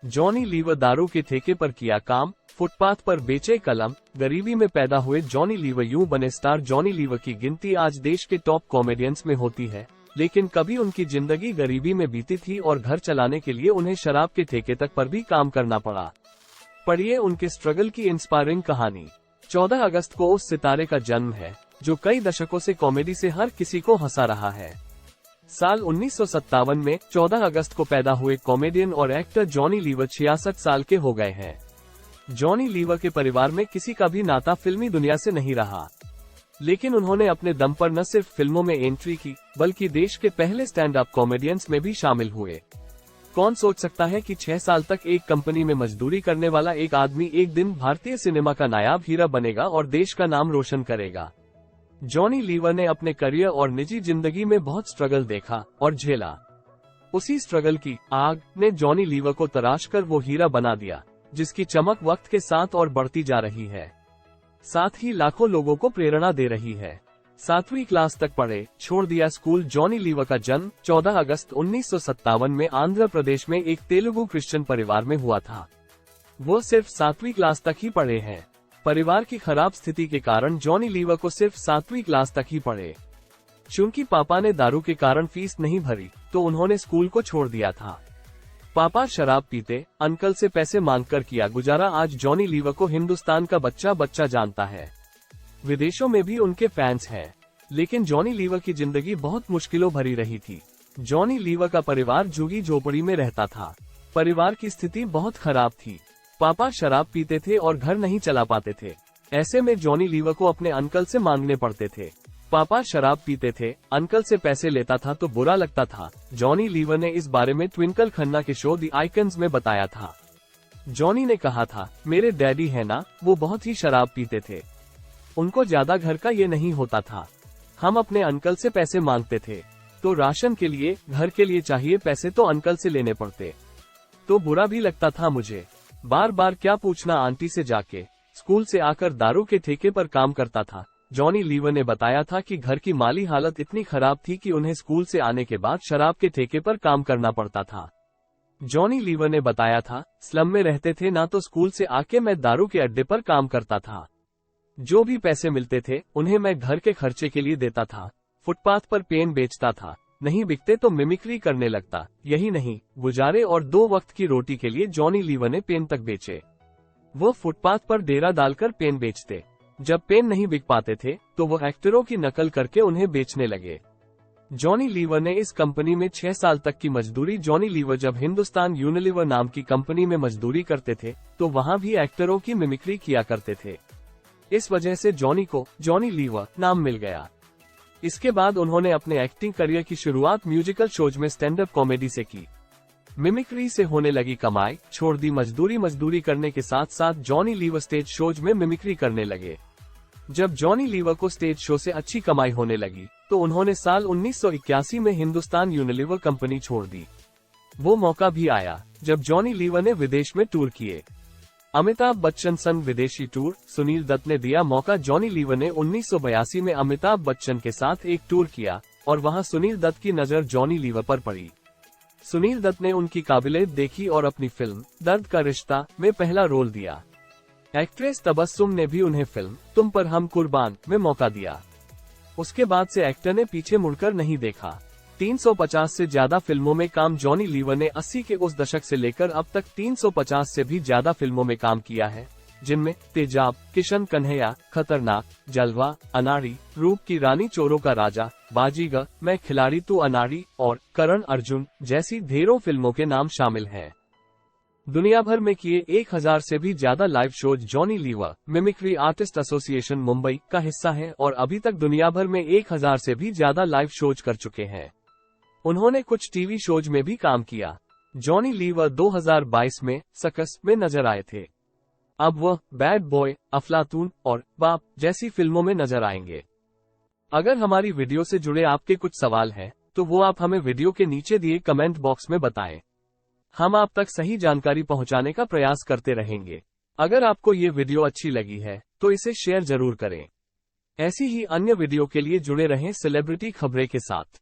Johnny liver दारू के ठेके पर किया काम, फुटपाथ पर बेचे कलम, गरीबी में पैदा हुए जॉनी लीवर यूं बने स्टार। जॉनी लीवर की गिनती आज देश के टॉप कॉमेडियंस में होती है, लेकिन कभी उनकी जिंदगी गरीबी में बीती थी और घर चलाने के लिए उन्हें शराब के ठेके तक पर भी काम करना पड़ा। पढ़िए उनके स्ट्रगल की इंस्पायरिंग कहानी। 14 अगस्त को उस सितारे का जन्म है जो कई दशकों से कॉमेडी से हर किसी को हंसा रहा है। साल 1957 में 14 अगस्त को पैदा हुए कॉमेडियन और एक्टर जॉनी लीवर 66 साल के हो गए हैं। जॉनी लीवर के परिवार में किसी का भी नाता फिल्मी दुनिया से नहीं रहा, लेकिन उन्होंने अपने दम पर न सिर्फ फिल्मों में एंट्री की, बल्कि देश के पहले स्टैंड अप कॉमेडियंस में भी शामिल हुए। कौन सोच सकता है कि 6 साल तक एक कंपनी में मजदूरी करने वाला एक आदमी एक दिन भारतीय सिनेमा का नायाब हीरा बनेगा और देश का नाम रोशन करेगा। जॉनी लीवर ने अपने करियर और निजी जिंदगी में बहुत स्ट्रगल देखा और झेला। उसी स्ट्रगल की आग ने जॉनी लीवर को तराश कर वो हीरा बना दिया, जिसकी चमक वक्त के साथ और बढ़ती जा रही है, साथ ही लाखों लोगों को प्रेरणा दे रही है। 7वीं क्लास तक पढ़े, छोड़ दिया स्कूल। जॉनी लीवर का जन्म 14 अगस्त 1957 में आंध्र प्रदेश में एक तेलुगु क्रिश्चियन परिवार में हुआ था। वो सिर्फ 7वीं क्लास तक ही पढ़े हैं। परिवार की खराब स्थिति के कारण जॉनी लीवर को सिर्फ 7वीं क्लास तक ही पढ़े। चूंकि पापा ने दारू के कारण फीस नहीं भरी, तो उन्होंने स्कूल को छोड़ दिया था। पापा शराब पीते, अंकल से पैसे मांगकर किया गुजारा। आज जॉनी लीवर को हिंदुस्तान का बच्चा बच्चा जानता है, विदेशों में भी उनके फैंस हैं। लेकिन जॉनी लीवर की जिंदगी बहुत मुश्किलों भरी रही थी। जॉनी लीवर का परिवार झुग्गी झोपड़ी में रहता था। परिवार की स्थिति बहुत खराब थी। पापा शराब पीते थे और घर नहीं चला पाते थे। ऐसे में जॉनी लीवर को अपने अंकल से मांगने पड़ते थे। पापा शराब पीते थे, अंकल से पैसे लेता था तो बुरा लगता था। जॉनी लीवर ने इस बारे में ट्विंकल खन्ना के शो द आइकन्स में बताया था। जॉनी ने कहा था, मेरे डैडी है ना, वो बहुत ही शराब पीते थे। उनको ज्यादा घर का ये नहीं होता था। हम अपने अंकल से पैसे मांगते थे तो राशन के लिए, घर के लिए चाहिए पैसे तो अंकल से लेने पड़ते, तो बुरा भी लगता था मुझे। बार बार क्या पूछना आंटी से जाके। स्कूल से आकर दारू के ठेके पर काम करता था। जॉनी लीवर ने बताया था कि घर की माली हालत इतनी खराब थी कि उन्हें स्कूल से आने के बाद शराब के ठेके पर काम करना पड़ता था। जॉनी लीवर ने बताया था, स्लम में रहते थे ना, तो स्कूल से आके मैं दारू के अड्डे पर काम करता था। जो भी पैसे मिलते थे उन्हें मैं घर के खर्चे के लिए देता था। फुटपाथ पर पेन बेचता था, नहीं बिकते तो मिमिक्री करने लगता। यही नहीं, गुजारे और 2 वक्त की रोटी के लिए जॉनी लीवर ने पेन तक बेचे। वो फुटपाथ पर डेरा डालकर पेन बेचते। जब पेन नहीं बिक पाते थे तो वो एक्टरों की नकल करके उन्हें बेचने लगे। जॉनी लीवर ने इस कंपनी में 6 साल तक की मजदूरी। जॉनी लीवर जब हिंदुस्तान यूनिलीवर नाम की कंपनी में मजदूरी करते थे तो वहाँ भी एक्टरों की मिमिक्री किया करते थे। इस वजह से जॉनी को जॉनी लीवर नाम मिल गया। इसके बाद उन्होंने अपने एक्टिंग करियर की शुरुआत म्यूजिकल शोज में स्टैंड अप कॉमेडी से की। मिमिक्री से होने लगी कमाई, छोड़ दी मजदूरी। मजदूरी करने के साथ साथ जॉनी लीवर स्टेज शोज में मिमिक्री करने लगे। जब जॉनी लीवर को स्टेज शो से अच्छी कमाई होने लगी तो उन्होंने साल 1981 में हिंदुस्तान यूनिलीवर कंपनी छोड़ दी। वो मौका भी आया जब जॉनी लीवर ने विदेश में टूर किए। अमिताभ बच्चन संग विदेशी टूर, सुनील दत्त ने दिया मौका। जॉनी लीवर ने 1982 में अमिताभ बच्चन के साथ एक टूर किया और वहां सुनील दत्त की नजर जॉनी लीवर पर पड़ी। सुनील दत्त ने उनकी काबिलियत देखी और अपनी फिल्म दर्द का रिश्ता में पहला रोल दिया। एक्ट्रेस तबस्सुम ने भी उन्हें फिल्म तुम पर हम कुर्बान में मौका दिया। उसके बाद से एक्टर ने पीछे मुड़कर नहीं देखा। 350 से ज्यादा फिल्मों में काम। जॉनी लीवर ने 80 के उस दशक से लेकर अब तक 350 से भी ज्यादा फिल्मों में काम किया है, जिनमें तेजाब, किशन कन्हैया, खतरनाक, जलवा, अनाड़ी, रूप की रानी, चोरों का राजा, बाजीगर, मैं खिलाड़ी तू अनाड़ी और करण अर्जुन जैसी ढेरों फिल्मों के नाम शामिल हैं। दुनिया भर में किए 1000 से भी ज्यादा live shows. Johnny Lever mimicry artist association Mumbai का हिस्सा है और अभी तक दुनिया भर में 1000 से भी ज्यादा लाइव शोज कर चुके हैं। उन्होंने कुछ टीवी शोज में भी काम किया। जॉनी लीवर 2022 में सर्कस में नजर आए थे। अब वह बैड बॉय, अफलातून और बाप जैसी फिल्मों में नजर आएंगे। अगर हमारी वीडियो से जुड़े आपके कुछ सवाल हैं, तो वो आप हमें वीडियो के नीचे दिए कमेंट बॉक्स में बताएं। हम आप तक सही जानकारी पहुंचाने का प्रयास करते रहेंगे। अगर आपको ये वीडियो अच्छी लगी है तो इसे शेयर जरूर करें। ऐसी ही अन्य वीडियो के लिए जुड़े रहें सेलिब्रिटी खबरें के साथ।